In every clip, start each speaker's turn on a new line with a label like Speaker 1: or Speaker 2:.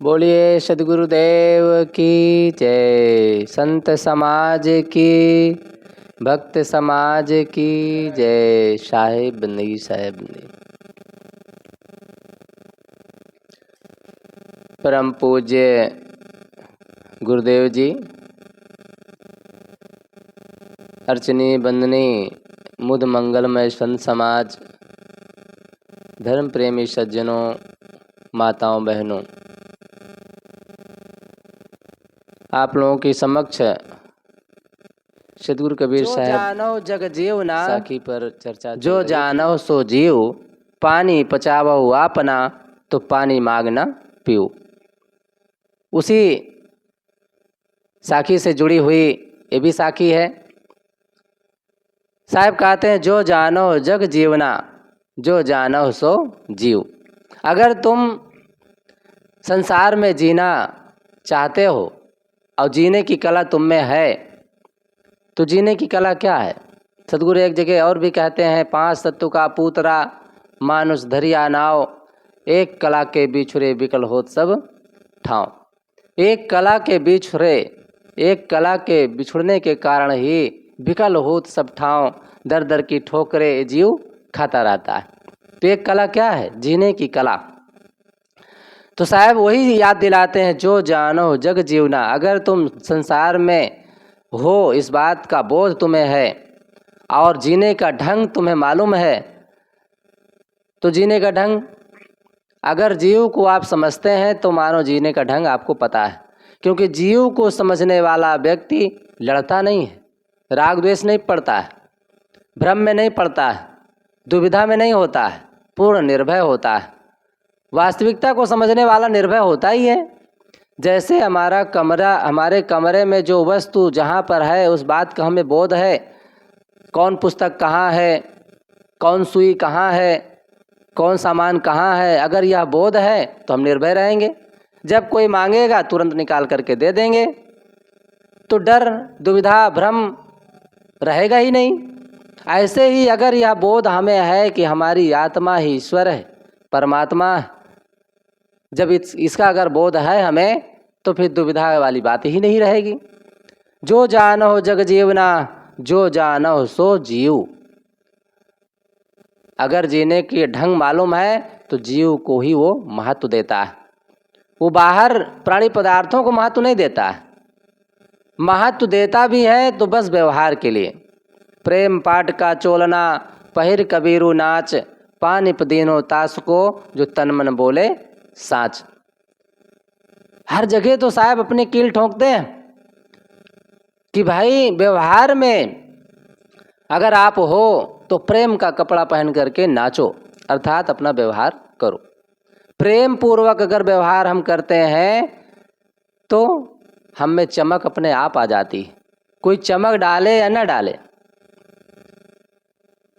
Speaker 1: बोलिए सद्गुरुदेव की जय, संत समाज की, भक्त समाज की जय। साहिब बंदगी साहिब बंदगी। परम पूज्य गुरुदेव जी, अर्चनी बंदनी मुद मंगलमय संत समाज, धर्म प्रेमी सज्जनों, माताओं बहनों, आप लोगों के समक्ष सद्गुरु कबीर साहब जानो जग जीव ना साखी पर चर्चा जो जानो सो जीव, पानी पचावो आपना तो पानी मांगना पियो। उसी साखी से जुड़ी हुई ये भी साखी है। साहब कहते हैं जो जानो जग जीवना, जो जानो सो जीव। अगर तुम संसार में जीना चाहते हो और जीने की कला तुम में है तो जीने की कला क्या है? सद्गुरु एक जगह और भी कहते हैं, 5 सत्तु का पूतरा मानुष धरिया नाव, एक कला के बिछुरे बिकल होत सब ठाव। एक कला के बिछुरे, एक कला के बिछुड़ने के कारण ही बिकल होत सब ठाव, दर दर की ठोकरे जीव खाता रहता है। तो एक कला क्या है? जीने की कला। तो साहब वही याद दिलाते हैं, जो जानो जग जीवना। अगर तुम संसार में हो, इस बात का बोध तुम्हें है और जीने का ढंग तुम्हें मालूम है, तो जीने का ढंग अगर जीव को आप समझते हैं तो मानो जीने का ढंग आपको पता है। क्योंकि जीव को समझने वाला व्यक्ति लड़ता नहीं है, राग द्वेष नहीं पड़ता है, भ्रम में नहीं पड़ता है, दुविधा में नहीं होता है, पूर्ण निर्भय होता है। वास्तविकता को समझने वाला निर्भय होता ही है। जैसे हमारा कमरा, हमारे कमरे में जो वस्तु जहाँ पर है उस बात का हमें बोध है, कौन पुस्तक कहाँ है, कौन सुई कहाँ है, कौन सामान कहाँ है, अगर यह बोध है तो हम निर्भय रहेंगे। जब कोई मांगेगा तुरंत निकाल करके दे देंगे, तो डर दुविधा भ्रम रहेगा ही नहीं। ऐसे ही अगर यह बोध हमें है कि हमारी आत्मा ही ईश्वर है, परमात्मा है, जब इसका अगर बोध है हमें, तो फिर दुविधा वाली बात ही नहीं रहेगी। जो जानो जग जीवना, जो जानो सो जीव। अगर जीने के ढंग मालूम है तो जीव को ही वो महत्व देता है। वो बाहर प्राणी पदार्थों को महत्व नहीं देता है। महत्व देता भी है तो बस व्यवहार के लिए। प्रेम पाठ का चोलना, पहिर कबीरू नाच, पानी पदीनो तास को, जो तन मन बोले साच। हर जगह तो साहब अपनी कील ठोकते हैं कि भाई व्यवहार में अगर आप हो तो प्रेम का कपड़ा पहन करके नाचो, अर्थात अपना व्यवहार करो। प्रेम पूर्वक अगर व्यवहार हम करते हैं तो हम में चमक अपने आप आ जाती है, कोई चमक डाले या ना डाले।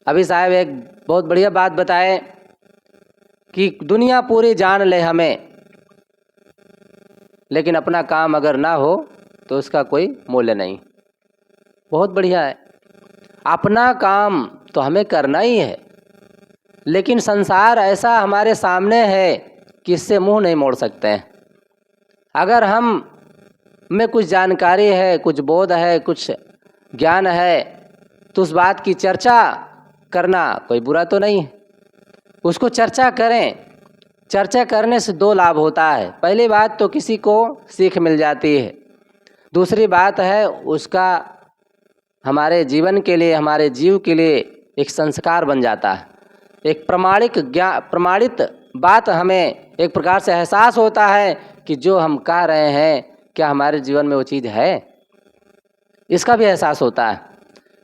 Speaker 1: अभी साहब एक बहुत बढ़िया बात बताए कि दुनिया पूरी जान ले हमें, लेकिन अपना काम अगर ना हो तो उसका कोई मूल्य नहीं। बहुत बढ़िया है। अपना काम तो हमें करना ही है, लेकिन संसार ऐसा हमारे सामने है कि इससे मुंह नहीं मोड़ सकते हैं। अगर हम में कुछ जानकारी है, कुछ बोध है, कुछ ज्ञान है, तो उस बात की चर्चा करना कोई बुरा तो नहीं है। उसको चर्चा करें। चर्चा करने से 2 लाभ होता है। पहली बात तो किसी को सीख मिल जाती है, दूसरी बात है उसका हमारे जीवन के लिए, हमारे जीव के लिए एक संस्कार बन जाता है। एक प्रमाणित बात हमें एक प्रकार से एहसास होता है कि जो हम कह रहे हैं क्या हमारे जीवन में वो चीज़ है, इसका भी एहसास होता है।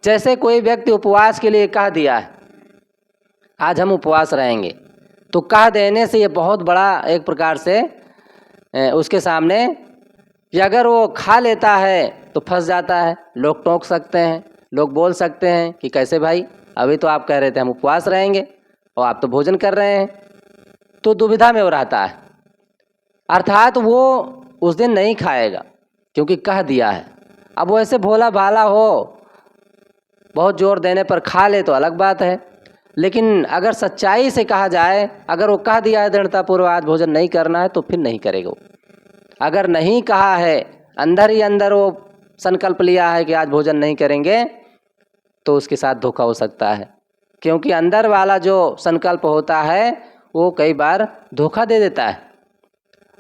Speaker 1: जैसे कोई व्यक्ति उपवास के लिए कह दिया है, आज हम उपवास रहेंगे, तो कह देने से ये बहुत बड़ा एक प्रकार से उसके सामने, कि अगर वो खा लेता है तो फंस जाता है। लोग टोक सकते हैं, लोग बोल सकते हैं कि कैसे भाई, अभी तो आप कह रहे थे हम उपवास रहेंगे और आप तो भोजन कर रहे हैं। तो दुविधा में वो रहता है, अर्थात वो उस दिन नहीं खाएगा क्योंकि कह दिया है। अब वो ऐसे भोला भाला हो, बहुत जोर देने पर खा ले तो अलग बात है, लेकिन अगर सच्चाई से कहा जाए, अगर वो कह दिया है दृढ़तापूर्वक आज भोजन नहीं करना है, तो फिर नहीं करेगा। अगर नहीं कहा है, अंदर ही अंदर वो संकल्प लिया है कि आज भोजन नहीं करेंगे, तो उसके साथ धोखा हो सकता है। क्योंकि अंदर वाला जो संकल्प होता है वो कई बार धोखा दे देता है।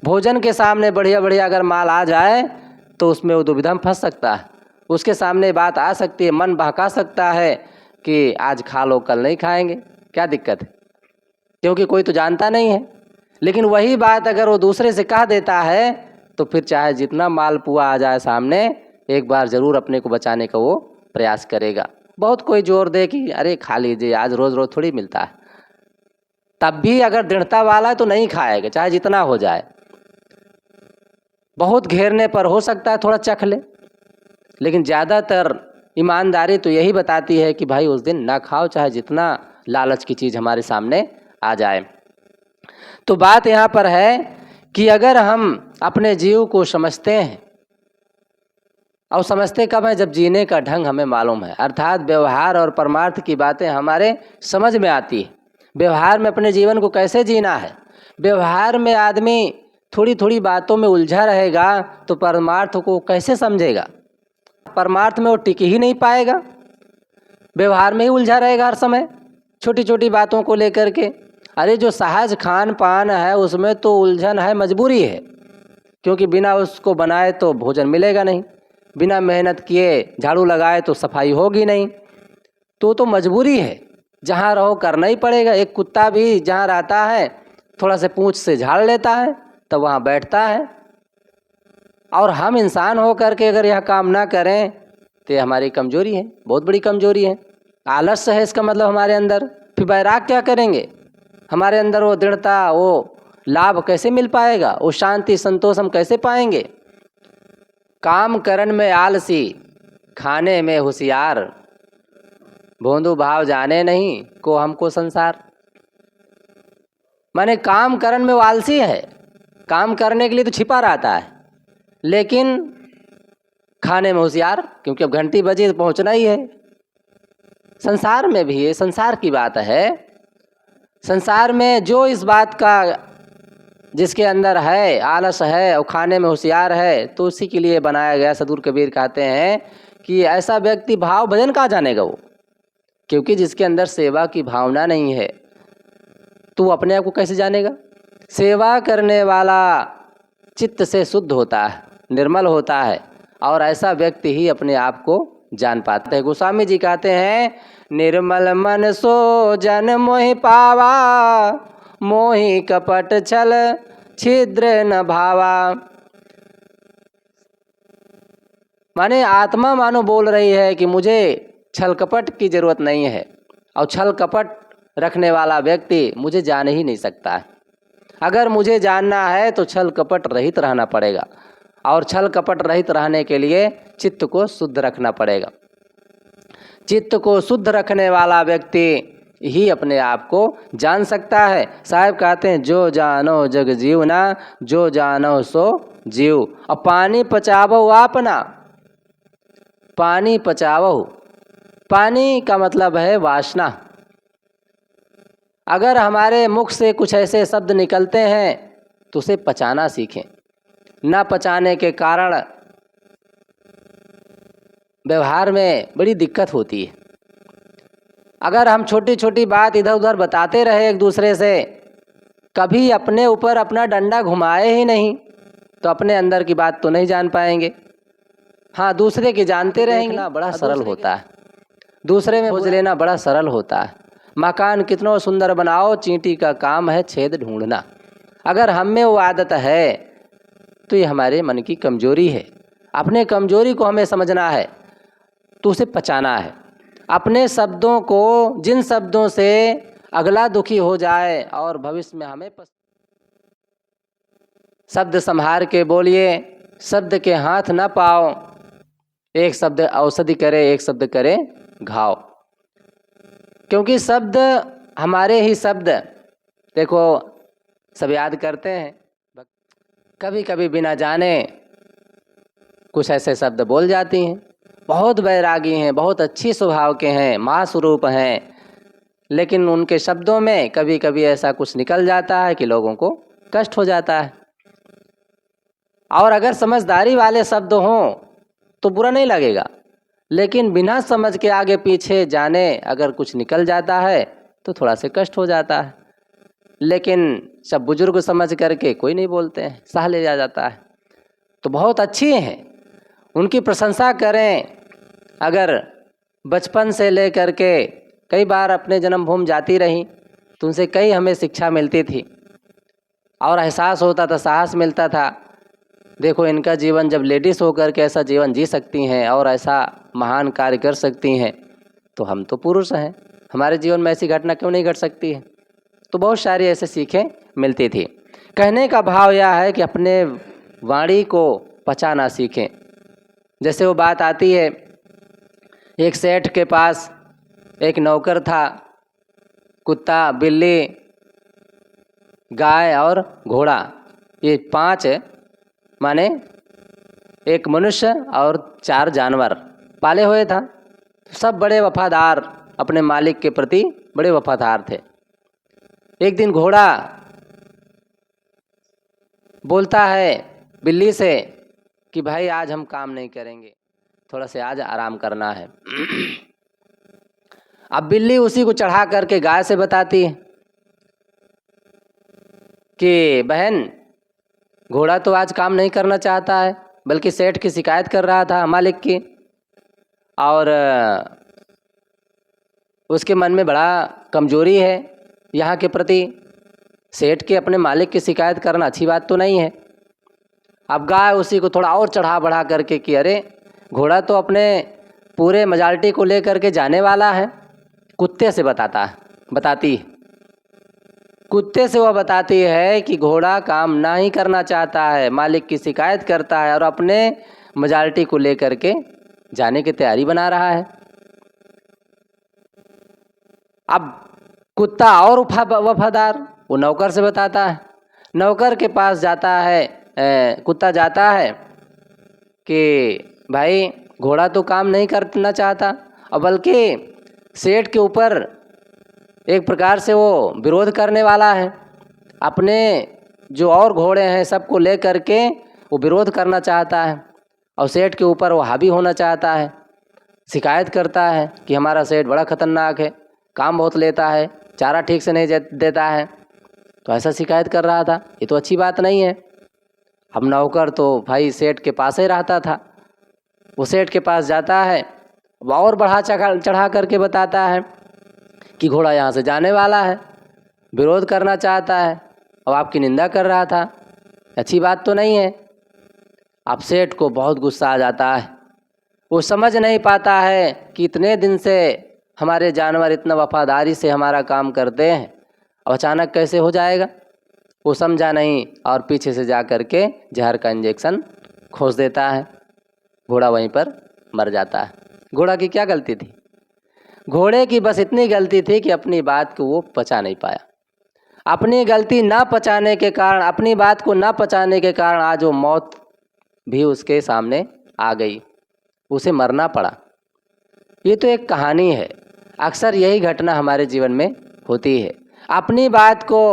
Speaker 1: भोजन के सामने बढ़िया बढ़िया अगर माल आ जाए तो उसमें वो दुविधा में फंस सकता है। उसके सामने बात आ सकती है, मन बहका सकता है कि आज खा लो, कल नहीं खाएंगे, क्या दिक्कत है, क्योंकि कोई तो जानता नहीं है। लेकिन वही बात अगर वो दूसरे से कह देता है तो फिर चाहे जितना मालपुआ आ जाए सामने, एक बार ज़रूर अपने को बचाने का वो प्रयास करेगा। बहुत कोई जोर दे कि अरे खा लीजिए, आज रोज़ रोज़ थोड़ी मिलता है, तब भी अगर दृढ़ता वाला है तो नहीं खाएगा, चाहे जितना हो जाए। बहुत घेरने पर हो सकता है थोड़ा चख ले, लेकिन ज़्यादातर ईमानदारी तो यही बताती है कि भाई उस दिन ना खाओ, चाहे जितना लालच की चीज़ हमारे सामने आ जाए। तो बात यहाँ पर है कि अगर हम अपने जीव को समझते हैं, और समझते कब है, जब जीने का ढंग हमें मालूम है, अर्थात व्यवहार और परमार्थ की बातें हमारे समझ में आती है। व्यवहार में अपने जीवन को कैसे जीना है। व्यवहार में आदमी थोड़ी थोड़ी बातों में उलझा रहेगा तो परमार्थ को कैसे समझेगा। परमार्थ में वो टिक ही नहीं पाएगा, व्यवहार में ही उलझा रहेगा हर समय छोटी छोटी बातों को लेकर के। अरे जो सहज खान पान है उसमें तो उलझन है, मजबूरी है, क्योंकि बिना उसको बनाए तो भोजन मिलेगा नहीं, बिना मेहनत किए झाड़ू लगाए तो सफाई होगी नहीं, तो मजबूरी है, जहाँ रहो करना ही पड़ेगा। एक कुत्ता भी जहाँ रहता है थोड़ा से पूंछ से झाड़ लेता है तब वहाँ बैठता है। और हम इंसान हो करके अगर यह काम ना करें तो ये हमारी कमजोरी है, बहुत बड़ी कमजोरी है। आलस्य है इसका मतलब हमारे अंदर। फिर बैराग क्या करेंगे, हमारे अंदर वो दृढ़ता, वो लाभ कैसे मिल पाएगा, वो शांति संतोष हम कैसे पाएंगे। काम करन में आलसी, खाने में होशियार, भोंदू भाव जाने नहीं को हमको संसार। माने काम करन में वो आलसी है, काम करने के लिए तो छिपा रहता है, लेकिन खाने में होशियार, क्योंकि अब घंटी बजी तो पहुंचना ही है। संसार में भी ये संसार की बात है। संसार में जो इस बात का जिसके अंदर है आलस है और खाने में होशियार है, तो उसी के लिए बनाया गया। सदगुरु कबीर कहते हैं कि ऐसा व्यक्ति भाव भजन कहाँ जानेगा वो, क्योंकि जिसके अंदर सेवा की भावना नहीं है तो वो अपने आप को कैसे जानेगा। सेवा करने वाला चित्त से शुद्ध होता है, निर्मल होता है, और ऐसा व्यक्ति ही अपने आप को जान पाता है। गोस्वामी जी कहते हैं, निर्मल मन सो जन मोहि पावा, मोहि कपट छल छिद्र न भावा। माने आत्मा मानो बोल रही है कि मुझे छल कपट की जरूरत नहीं है, और छल कपट रखने वाला व्यक्ति मुझे जान ही नहीं सकता है। अगर मुझे जानना है तो छल कपट रहित रहना पड़ेगा, और छल कपट रहित रहने के लिए चित्त को शुद्ध रखना पड़ेगा। चित्त को शुद्ध रखने वाला व्यक्ति ही अपने आप को जान सकता है। साहब कहते हैं, जो जानो जग जीवना, जो जानो सो जीव। और पानी पचावो आपना, पानी पचावो, पानी का मतलब है वासना। अगर हमारे मुख से कुछ ऐसे शब्द निकलते हैं तो उसे पचाना सीखें। न पचाने के कारण व्यवहार में बड़ी दिक्कत होती है। अगर हम छोटी छोटी बात इधर उधर बताते रहे एक दूसरे से, कभी अपने ऊपर अपना डंडा घुमाए ही नहीं, तो अपने अंदर की बात तो नहीं जान पाएंगे। हाँ, दूसरे की जानते रहेंगे ना, बड़ा सरल होता है। दूसरे में खोज लेना बड़ा सरल होता है। मकान कितना सुंदर बनाओ, चींटी का काम है छेद ढूंढना। अगर हम में वो आदत है तो ये हमारे मन की कमजोरी है। अपने कमजोरी को हमें समझना है तो उसे पचाना है। अपने शब्दों को, जिन शब्दों से अगला दुखी हो जाए और भविष्य में हमें शब्द संभार के बोलिए, शब्द के हाथ न पाओ। एक शब्द औषधि करे, एक शब्द करे घाव। क्योंकि शब्द हमारे ही शब्द, देखो सब याद करते हैं, कभी कभी बिना जाने कुछ ऐसे शब्द बोल जाती हैं। बहुत बैरागी हैं, बहुत अच्छी स्वभाव के हैं, महास्वरूप हैं, लेकिन उनके शब्दों में कभी कभी ऐसा कुछ निकल जाता है कि लोगों को कष्ट हो जाता है। और अगर समझदारी वाले शब्द हों तो बुरा नहीं लगेगा, लेकिन बिना समझ के आगे पीछे जाने अगर कुछ निकल जाता है तो थोड़ा सा कष्ट हो जाता है। लेकिन सब बुजुर्ग समझ करके कोई नहीं बोलते हैं, सह ले जाता है। तो बहुत अच्छी हैं, उनकी प्रशंसा करें। अगर बचपन से ले कर के कई बार अपने जन्मभूमि जाती रहीं तो उनसे कई हमें शिक्षा मिलती थी और एहसास होता था, साहस मिलता था। देखो इनका जीवन, जब लेडीज़ होकर के ऐसा जीवन जी सकती हैं और ऐसा महान कार्य कर सकती हैं तो हम तो पुरुष हैं, हमारे जीवन में ऐसी घटना क्यों नहीं घट सकती है। तो बहुत सारी ऐसे सीखें मिलती थी। कहने का भाव यह है कि अपने वाणी को पचाना सीखें। जैसे वो बात आती है, एक सेठ के पास एक नौकर था, कुत्ता, बिल्ली, गाय और घोड़ा, ये 5 माने एक मनुष्य और 4 जानवर पाले हुए था। सब बड़े वफादार, अपने मालिक के प्रति बड़े वफादार थे। एक दिन घोड़ा बोलता है बिल्ली से कि भाई आज हम काम नहीं करेंगे, थोड़ा से आज आराम करना है। अब बिल्ली उसी को चढ़ा करके गाय से बताती है कि बहन, घोड़ा तो आज काम नहीं करना चाहता है, बल्कि सेठ की शिकायत कर रहा था मालिक की, और उसके मन में बड़ा कमजोरी है यहाँ के प्रति। सेठ के अपने मालिक की शिकायत करना अच्छी बात तो नहीं है। अब गाय उसी को थोड़ा और चढ़ा बढ़ा करके कि अरे घोड़ा तो अपने पूरे मेजॉरिटी को लेकर के जाने वाला है। कुत्ते से बताती है, कुत्ते से वह बताती है कि घोड़ा काम ना ही करना चाहता है, मालिक की शिकायत करता है और अपने मेजॉरिटी को लेकर के जाने की तैयारी बना रहा है। अब कुत्ता और वफादार, वो नौकर से बताता है। नौकर के पास जाता है, कुत्ता जाता है कि भाई घोड़ा तो काम नहीं करना चाहता, और बल्कि सेठ के ऊपर एक प्रकार से वो विरोध करने वाला है। अपने जो और घोड़े हैं सबको ले करके वो विरोध करना चाहता है और सेठ के ऊपर वो हावी होना चाहता है। शिकायत करता है कि हमारा सेठ बड़ा खतरनाक है, काम बहुत लेता है, चारा ठीक से नहीं देता है। तो ऐसा शिकायत कर रहा था। ये तो अच्छी बात नहीं है। अब नौकर तो भाई सेठ के पास ही रहता था, वो सेठ के पास जाता है, वो और बढ़ा चढ़ा करके बताता है कि घोड़ा यहाँ से जाने वाला है, विरोध करना चाहता है और आपकी निंदा कर रहा था, अच्छी बात तो नहीं है। अब सेठ को बहुत गुस्सा आ जाता है। वो समझ नहीं पाता है कि इतने दिन से हमारे जानवर इतना वफादारी से हमारा काम करते हैं, अब अचानक कैसे हो जाएगा। वो समझा नहीं और पीछे से जा कर के जहर का इंजेक्शन खोस देता है। घोड़ा वहीं पर मर जाता है। घोड़ा की क्या गलती थी? घोड़े की बस इतनी गलती थी कि अपनी बात को वो पचा नहीं पाया। अपनी गलती ना पचाने के कारण, अपनी बात को ना पचाने के कारण आज वो मौत भी उसके सामने आ गई, उसे मरना पड़ा। ये तो एक कहानी है। अक्सर यही घटना हमारे जीवन में होती है। अपनी बात को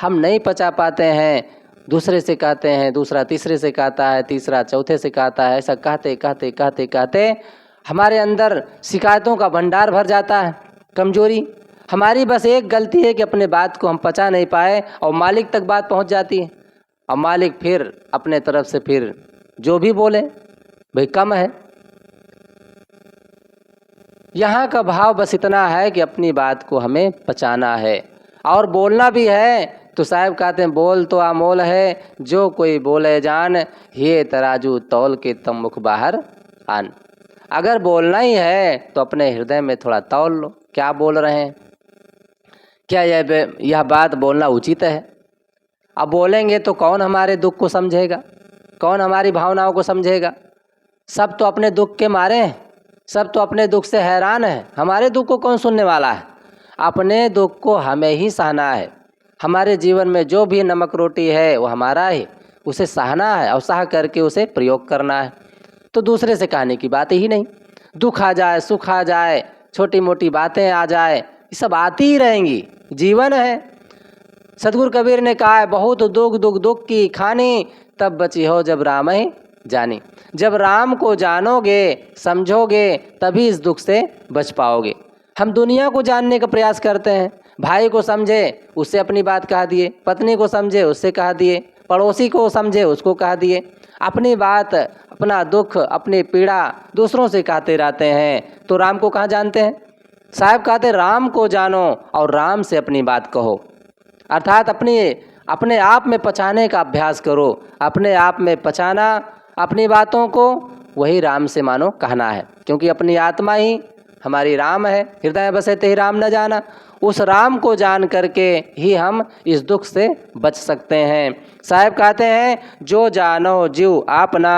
Speaker 1: हम नहीं पचा पाते हैं, दूसरे से कहते हैं, दूसरा तीसरे से कहता है, तीसरा चौथे से कहता है। ऐसा कहते कहते कहते कहते हमारे अंदर शिकायतों का भंडार भर जाता है। कमजोरी हमारी बस एक गलती है कि अपने बात को हम पचा नहीं पाए और मालिक तक बात पहुंच जाती है, और मालिक फिर अपने तरफ से फिर जो भी बोले भाई कम है। यहाँ का भाव बस इतना है कि अपनी बात को हमें पचाना है और बोलना भी है। तो साहब कहते हैं, बोल तो अमोल है, जो कोई बोले जान, ये तराजू तौल के तम मुख बाहर आन। अगर बोलना ही है तो अपने हृदय में थोड़ा तौल लो, क्या बोल रहे हैं, क्या यह बात बोलना उचित है। अब बोलेंगे तो कौन हमारे दुख को समझेगा, कौन हमारी भावनाओं को समझेगा। सब तो अपने दुख के मारे हैं, सब तो अपने दुख से हैरान है। हमारे दुख को कौन सुनने वाला है? अपने दुख को हमें ही सहना है। हमारे जीवन में जो भी नमक रोटी है वो हमारा है, उसे सहना है और सह करके उसे प्रयोग करना है। तो दूसरे से कहने की बात ही नहीं। दुख आ जाए, सुख आ जाए, छोटी मोटी बातें आ जाए, ये सब आती ही रहेंगी, जीवन है। सतगुरु कबीर ने कहा है, बहुत दुख दुख दुख की खानी, तब बची हो जब राम ही जानी। जब राम को जानोगे समझोगे तभी इस दुख से बच पाओगे। हम दुनिया को जानने का प्रयास करते हैं, भाई को समझे उससे अपनी बात कह दिए, पत्नी को समझे उससे कह दिए, पड़ोसी को समझे उसको कह दिए, अपनी बात अपना दुख अपनी पीड़ा दूसरों से कहते रहते हैं, तो राम को कहाँ जानते हैं। साहब कहते राम को जानो और राम से अपनी बात कहो, अर्थात अपने आप में पहचाने का अभ्यास करो, अपने आप में पहचाना अपनी बातों को, वही राम से मानो कहना है। क्योंकि अपनी आत्मा ही हमारी राम है, हृदय बसे ते ही राम न जाना। उस राम को जान करके ही हम इस दुख से बच सकते हैं। साहब कहते हैं जो जानो जीव आपना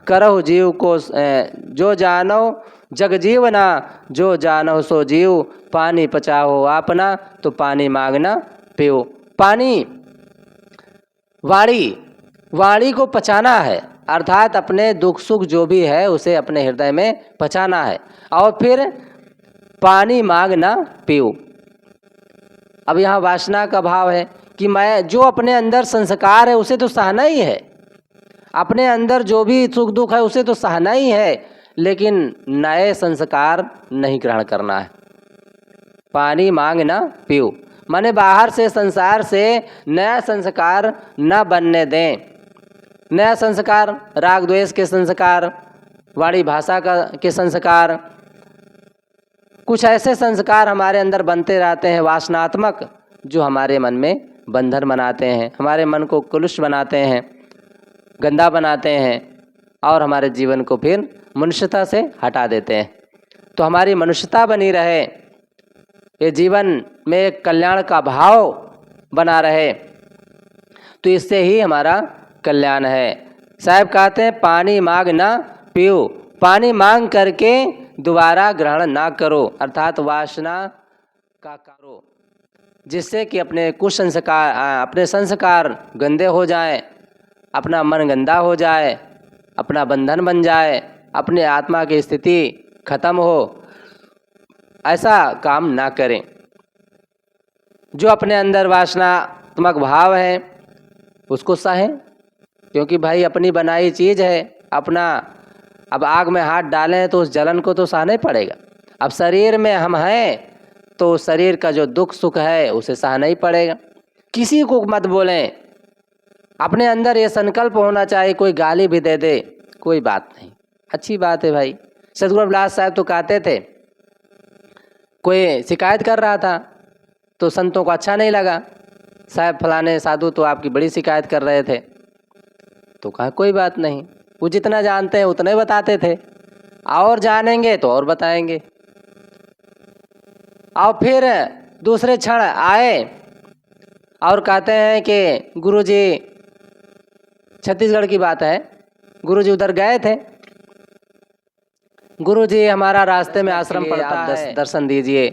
Speaker 1: करहु जीव को, जो जानो जग जीवना जो जानो सो जीव, पानी पचाओ आपना तो पानी मांगना पियो। पानी वाणी को पचाना है, अर्थात अपने दुख सुख जो भी है उसे अपने हृदय में पचाना है और फिर पानी मांगना पियो। अब यहाँ वासना का भाव है कि मैं जो अपने अंदर संस्कार है उसे तो सहना ही है, अपने अंदर जो भी सुख दुख है उसे तो सहना ही है, लेकिन नए संस्कार नहीं ग्रहण करना है। पानी मांगना पियो माने बाहर से संसार से नया संस्कार न बनने दें। नया संस्कार राग द्वेष के संस्कार, वाणी भाषा के संस्कार, कुछ ऐसे संस्कार हमारे अंदर बनते रहते हैं वासनात्मक, जो हमारे मन में बंधन बनाते हैं, हमारे मन को कलुष बनाते हैं, गंदा बनाते हैं और हमारे जीवन को फिर मनुष्यता से हटा देते हैं। तो हमारी मनुष्यता बनी रहे, ये जीवन में एक कल्याण का भाव बना रहे, तो इससे ही हमारा कल्याण है। साहब कहते हैं पानी मांग ना पियो, पानी मांग करके दोबारा ग्रहण ना करो, अर्थात वासना का करो, जिससे कि अपने अपने संस्कार गंदे हो जाएं, अपना मन गंदा हो जाए, अपना बंधन बन जाए, अपने आत्मा की स्थिति खत्म हो, ऐसा काम ना करें। जो अपने अंदर वासनात्मक भाव है उसको सहें, क्योंकि भाई अपनी बनाई चीज़ है, अपना अब आग में हाथ डालें तो उस जलन को तो सहना ही पड़ेगा। अब शरीर में हम हैं तो शरीर का जो दुख सुख है उसे सहना ही पड़ेगा। किसी को मत बोलें, अपने अंदर ये संकल्प होना चाहिए, कोई गाली भी दे दे कोई बात नहीं, अच्छी बात है भाई। सतगुरु रविदास साहब तो कहते थे, कोई शिकायत कर रहा था तो संतों को अच्छा नहीं लगा, साहब फलाने साधु तो आपकी बड़ी शिकायत कर रहे थे, तो कहा कोई बात नहीं, वो जितना जानते हैं उतना ही बताते थे, और जानेंगे तो और बताएंगे। और फिर दूसरे क्षण आए और कहते हैं कि गुरुजी, छत्तीसगढ़ की बात है, गुरुजी उधर गए थे, गुरुजी हमारा रास्ते में आश्रम पड़ता है, दर्शन दीजिए।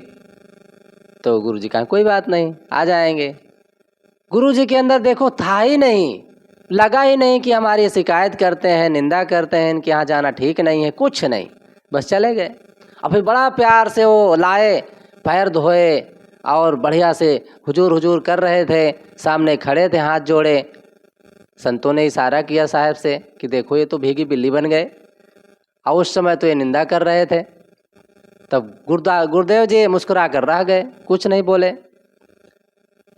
Speaker 1: तो गुरुजी कहा कोई बात नहीं आ जाएंगे। गुरुजी के अंदर देखो था ही नहीं, लगा ही नहीं कि हमारी शिकायत करते हैं, निंदा करते हैं, इनके यहाँ जाना ठीक नहीं है, कुछ नहीं, बस चले गए। और फिर बड़ा प्यार से वो लाए, पैर धोए और बढ़िया से हुजूर हुजूर कर रहे थे, सामने खड़े थे हाथ जोड़े। संतों ने इशारा किया साहब से कि देखो ये तो भीगी बिल्ली बन गए, और उस समय तो ये निंदा कर रहे थे। तब गुरुदेव जी मुस्कुरा कर रह गए, कुछ नहीं बोले।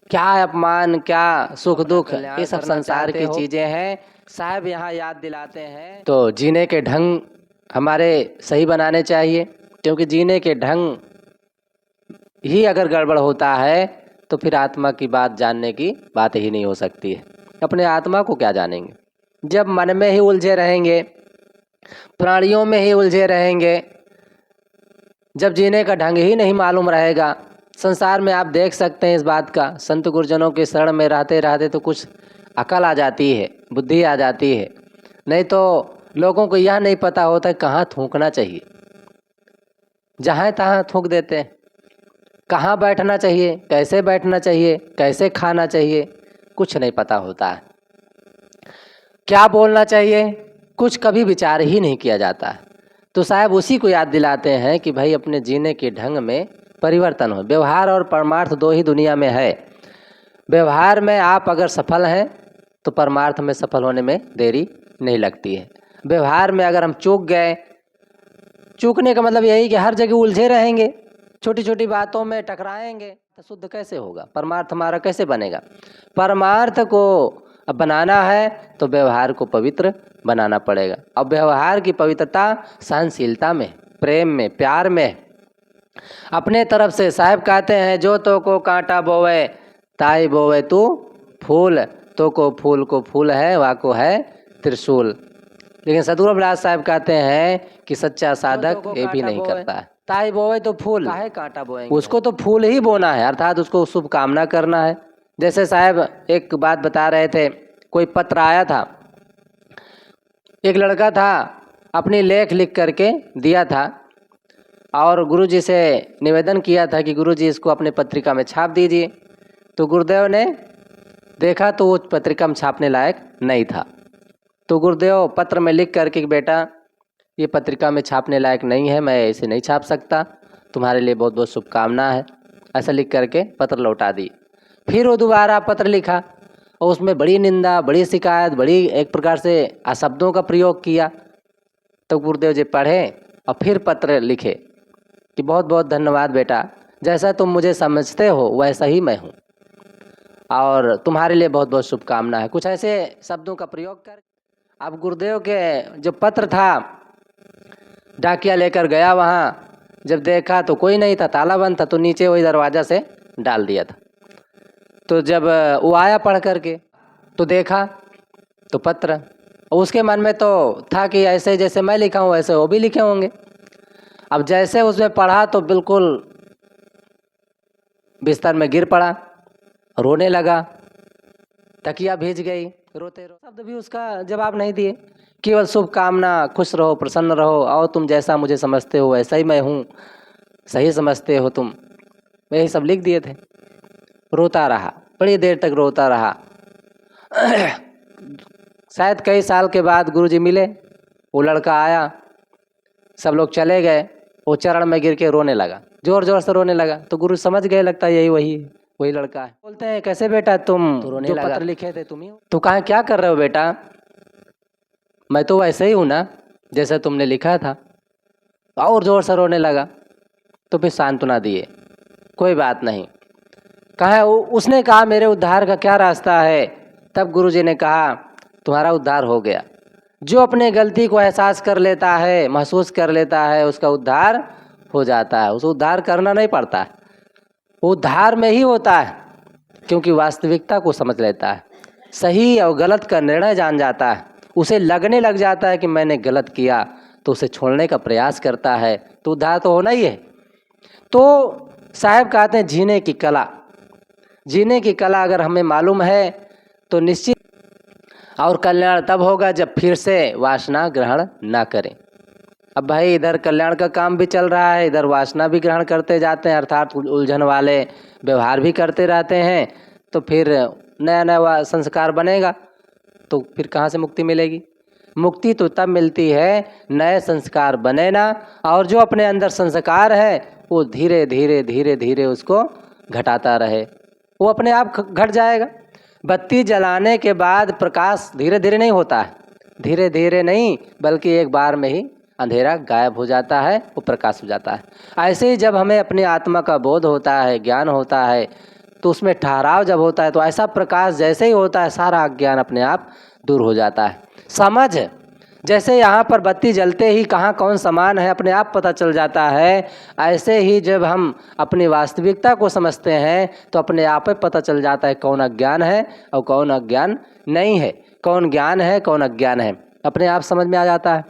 Speaker 1: क्या अपमान, क्या सुख दुख, ये सब संसार की चीज़ें हैं, साहब यहाँ याद दिलाते हैं। तो जीने के ढंग हमारे सही बनाने चाहिए, क्योंकि जीने के ढंग ही अगर गड़बड़ होता है तो फिर आत्मा की बात जानने की बात ही नहीं हो सकती है। अपने आत्मा को क्या जानेंगे जब मन में ही उलझे रहेंगे, प्राणियों में ही उलझे रहेंगे, जब जीने का ढंग ही नहीं मालूम रहेगा। संसार में आप देख सकते हैं इस बात का, संत गुरुजनों के शरण में रहते रहते तो कुछ अकल आ जाती है, बुद्धि आ जाती है, नहीं तो लोगों को यह नहीं पता होता है कहाँ थूकना चाहिए, जहाँ तहाँ थूक देते हैं। कहाँ बैठना चाहिए, कैसे बैठना चाहिए, कैसे खाना चाहिए, कुछ नहीं पता होता है। क्या बोलना चाहिए, कुछ कभी विचार ही नहीं किया जाता है। तो साहब उसी को याद दिलाते हैं कि भाई अपने जीने के ढंग में परिवर्तन हो। व्यवहार और परमार्थ दो ही दुनिया में है। व्यवहार में आप अगर सफल हैं तो परमार्थ में सफल होने में देरी नहीं लगती है। व्यवहार में अगर हम चूक गए, चूकने का मतलब यही कि हर जगह उलझे रहेंगे, छोटी छोटी बातों में टकराएंगे, तो शुद्ध कैसे होगा, परमार्थ हमारा कैसे बनेगा। परमार्थ को अब बनाना है तो व्यवहार को पवित्र बनाना पड़ेगा। अब व्यवहार की पवित्रता सहनशीलता में, प्रेम में, प्यार में, अपने तरफ से। साहब कहते हैं, जो तो को कांटा बोवे ताई बोवे तू फूल, तो को फूल है वाको है त्रिशूल। लेकिन सदगुरु रविदास साहब कहते हैं कि सच्चा साधक ये भी नहीं करता है। ताई बोवे तो फूल, काहे कांटा बोएंगे, उसको तो फूल ही बोना है, अर्थात उसको शुभकामना करना है। जैसे साहब एक बात बता रहे थे, कोई पत्र आया था, एक लड़का था, अपनी लेख लिख करके दिया था और गुरुजी से निवेदन किया था कि गुरुजी इसको अपने पत्रिका में छाप दीजिए। तो गुरुदेव ने देखा तो वो पत्रिका में छापने लायक नहीं था। तो गुरुदेव पत्र में लिख करके कि बेटा ये पत्रिका में छापने लायक नहीं है, मैं इसे नहीं छाप सकता, तुम्हारे लिए बहुत बहुत शुभकामना है, ऐसा लिख करके पत्र लौटा दी। फिर वो दोबारा पत्र लिखा और उसमें बड़ी निंदा, बड़ी शिकायत, बड़ी एक प्रकार से अशब्दों का प्रयोग किया। तो गुरुदेव जी पढ़े और फिर पत्र लिखे कि बहुत बहुत धन्यवाद बेटा, जैसा तुम मुझे समझते हो वैसा ही मैं हूँ और तुम्हारे लिए बहुत बहुत शुभकामना है, कुछ ऐसे शब्दों का प्रयोग कर। अब गुरुदेव के जो पत्र था, डाकिया लेकर गया वहाँ, जब देखा तो कोई नहीं था, ताला बंद था, तो नीचे वही दरवाज़ा से डाल दिया था। तो जब वो आया पढ़ करके तो देखा तो पत्र, उसके मन में तो था कि ऐसे जैसे मैं लिखा हूँ वैसे वो भी लिखे होंगे। अब जैसे उसमें पढ़ा तो बिल्कुल बिस्तर में गिर पड़ा, रोने लगा, तकिया भीज गई, रोते रोते शब्द भी उसका जवाब नहीं दिए, केवल शुभकामना, खुश रहो, प्रसन्न रहो और तुम जैसा मुझे समझते हो वैसा ही मैं हूँ, सही समझते हो तुम, यही सब लिख दिए थे। रोता रहा, बड़ी देर तक रोता रहा। शायद कई साल के बाद गुरुजी मिले, वो लड़का आया, सब लोग चले गए, वो चरण में गिर के रोने लगा, जोर जोर से रोने लगा। तो गुरु समझ गए, लगता है यही वही लड़का है। बोलते हैं, कैसे बेटा तुम तो रोने लगा, पत्र लिखे थे तुम ही हो, तो कहा क्या कर रहे हो बेटा, मैं तो वैसे ही हूँ ना जैसे तुमने लिखा था। और जोर से रोने लगा। तो फिर सांत्वना दिए, कोई बात नहीं। कहा, उसने कहा मेरे उद्धार का क्या रास्ता है। तब गुरुजी ने कहा तुम्हारा उद्धार हो गया। जो अपने गलती को एहसास कर लेता है, महसूस कर लेता है, उसका उद्धार हो जाता है। उसको उद्धार करना नहीं पड़ता है, उद्धार में ही होता है, क्योंकि वास्तविकता को समझ लेता है, सही और गलत का निर्णय जान जाता है, उसे लगने लग जाता है कि मैंने गलत किया, तो उसे छोड़ने का प्रयास करता है, तो उद्धार तो होना ही है। तो साहब कहते हैं जीने की कला, जीने की कला अगर हमें मालूम है तो निश्चित और कल्याण तब होगा जब फिर से वासना ग्रहण ना करें। अब भाई इधर कल्याण का काम भी चल रहा है, इधर वासना भी ग्रहण करते जाते हैं, अर्थात उलझन वाले व्यवहार भी करते रहते हैं, तो फिर नया नया संस्कार बनेगा, तो फिर कहाँ से मुक्ति मिलेगी। मुक्ति तो तब मिलती है नए संस्कार बने ना, और जो अपने अंदर संस्कार है वो धीरे धीरे धीरे धीरे उसको घटाता रहे, वो अपने आप घट जाएगा। बत्ती जलाने के बाद प्रकाश धीरे धीरे नहीं होता है, धीरे धीरे नहीं बल्कि एक बार में ही अंधेरा गायब हो जाता है, वो प्रकाश हो जाता है। ऐसे ही जब हमें अपनी आत्मा का बोध होता है, ज्ञान होता है, तो उसमें ठहराव जब होता है तो ऐसा प्रकाश जैसे ही होता है सारा अज्ञान अपने आप दूर हो जाता है। समझ जैसे यहाँ पर बत्ती जलते ही कहाँ कौन सामान है अपने आप पता चल जाता है, ऐसे ही जब हम अपनी वास्तविकता को समझते हैं तो अपने आप ही पता चल जाता है कौन अज्ञान है और कौन अज्ञान नहीं है, कौन ज्ञान है कौन अज्ञान है, अपने आप समझ में आ जाता है,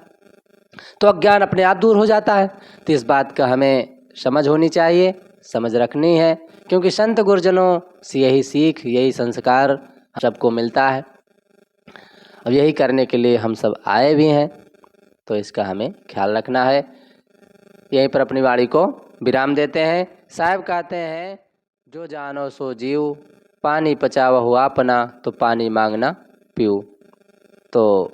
Speaker 1: तो अज्ञान अपने आप दूर हो जाता है। तो इस बात का हमें समझ होनी चाहिए, समझ रखनी है, क्योंकि संत गुरुजनों से यही सीख, यही संस्कार सबको मिलता है। अब यही करने के लिए हम सब आए भी हैं, तो इसका हमें ख्याल रखना है। यहीं पर अपनी वाणी को विराम देते हैं। साहब कहते हैं, जो जानो सो जीव, पानी पचावा हुआ अपना, तो पानी मांगना पीऊ। तो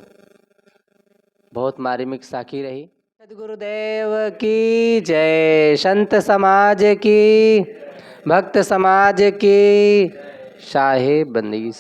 Speaker 1: बहुत मार्मिक साखी रही। सद्गुरुदेव की जय, संत समाज की, भक्त समाज की, शाहे बंदगी।